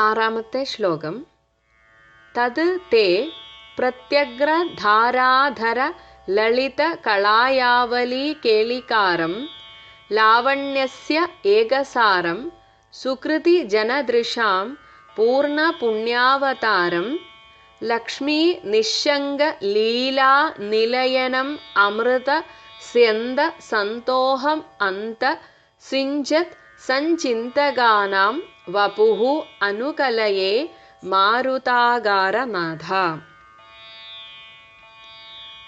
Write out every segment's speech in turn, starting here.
ആറാമത്തെ ശ്ലോകം. തത് തേ പ്രത്യഗ്രധാരാധര ലളിത കളായാവലി കേളികാരം ലാവണ്യസ്യ ഏകസാരം സുകൃതി ജനദൃശാം പൂർണ്ണ പുണ്യാവതാരം ലക്ഷ്മീ നിശങ്ക ലീലാ നിലയനം അമൃത സ്യന്ത സന്തോഹം അന്ത സിഞ്ചത് സഞ്ചിന്തകാനാം വപുഹു അനുകലയേ മാരുതാകാരനാഥ.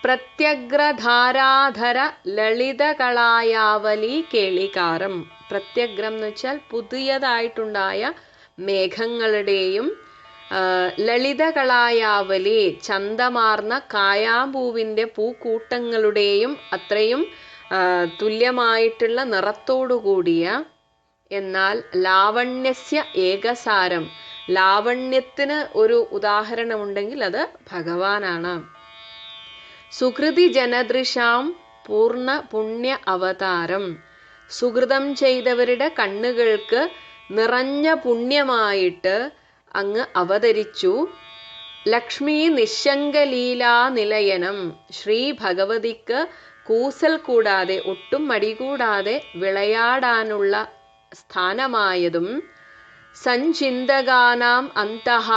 പ്രത്യഗ്രധാരാധര ലളിതകളായാവലി കേളികാരം. പ്രത്യഗ്രം എന്ന് വെച്ചാൽ പുതിയതായിട്ടുണ്ടായ മേഘങ്ങളുടെയും ലളിതകളായാവലി ചന്തമാർന്ന കായാമ്പൂവിൻ്റെ പൂക്കൂട്ടങ്ങളുടെയും അത്രയും തുല്യമായിട്ടുള്ള നിറത്തോടുകൂടിയ, എന്നാൽ ലാവണ്യസ്യ ഏകസാരം, ലാവണ്യത്തിന് ഒരു ഉദാഹരണമുണ്ടെങ്കിൽ അത് ഭഗവാനാണ്. സുകൃതി ജനദൃശാം പൂർണ്ണ പുണ്യ അവതാരം. സുകൃതം ചെയ്തവരുടെ കണ്ണുകൾക്ക് നിറഞ്ഞ പുണ്യമായിട്ട് അങ്ങ് അവതരിച്ചു. ലക്ഷ്മി നിശങ്കലീലാ നിലയനം. ശ്രീ ഭഗവതിക്ക് കൂസൽ കൂടാതെ, ഒട്ടും മടികൂടാതെ വിളയാടാനുള്ള സ്ഥാനമായതും സഞ്ചിന്തകാനാം അന്തഃ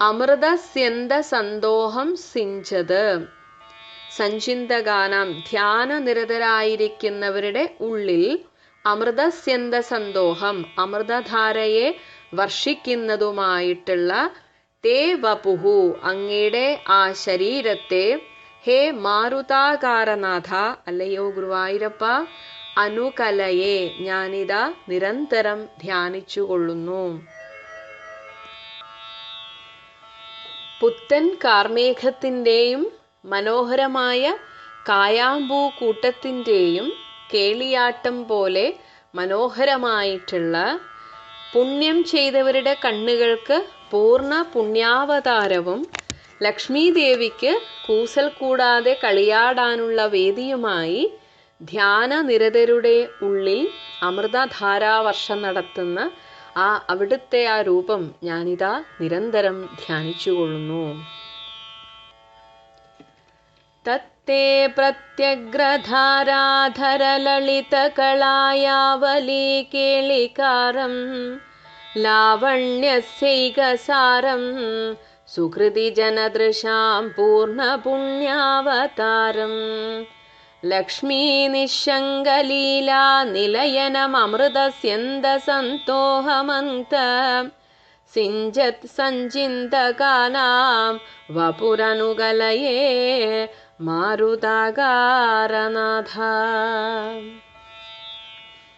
അമൃതസ്യന്ത സന്തോഹം സിഞ്ചത്. സഞ്ചിന്തകാനാം ധ്യാനനിരതരായിരിക്കുന്നവരുടെ ഉള്ളിൽ അമൃതസ്യന്ത സന്തോഹം, അമൃതധാരയെ വർഷിക്കുന്നതുമായിട്ടുള്ള തേ വപുഹു, അങ്ങയുടെ ആ ശരീരത്തെ, ഹേ മാരുതാകാരനാഥ, അല്ലയോ ഗുരുവായൂരപ്പ, അനുകലയെ, ഞാനിതാ നിരന്തരം ധ്യാനിച്ചുകൊള്ളുന്നു. പുത്തൻ കാർമേഘത്തിൻ്റെയും മനോഹരമായ കായാമ്പൂ കൂട്ടത്തിൻ്റെയും കേളിയാട്ടം പോലെ മനോഹരമായിട്ടുള്ള പുണ്യം ചെയ്തവരുടെ കണ്ണുകൾക്ക് പൂർണ്ണ പുണ്യാവതാരവും ലക്ഷ്മീദേവിക്ക് കൂസൽ കൂടാതെ കളിയാടാനുള്ള വേദിയുമായി ധ്യാനനിരതരുടെ ഉള്ളിൽ അമൃതധാരാവർഷം നടത്തുന്ന അവിടുത്തെ ആ രൂപം ഞാനിതാ നിരന്തരം ധ്യാനിച്ചുകൊള്ളുന്നു. തത്തേ പ്രത്യഗ്രധാരാധര ലളിത കളായാവലി കേളികാരം ലാവണ്യസ്യൈകസാരം സുകൃതി ജനദൃശാം പൂർണ്ണ പുണ്യാവതാരം ലക്ഷ്മീ നിശങ്കലീലാ നിലയനമൃതസ്യന്ത സന്തോഹമന്ത സിഞ്ചത് സഞ്ചിന്തകാനാം വപുരനുകലയേ മാരുതാകാരനാഥ.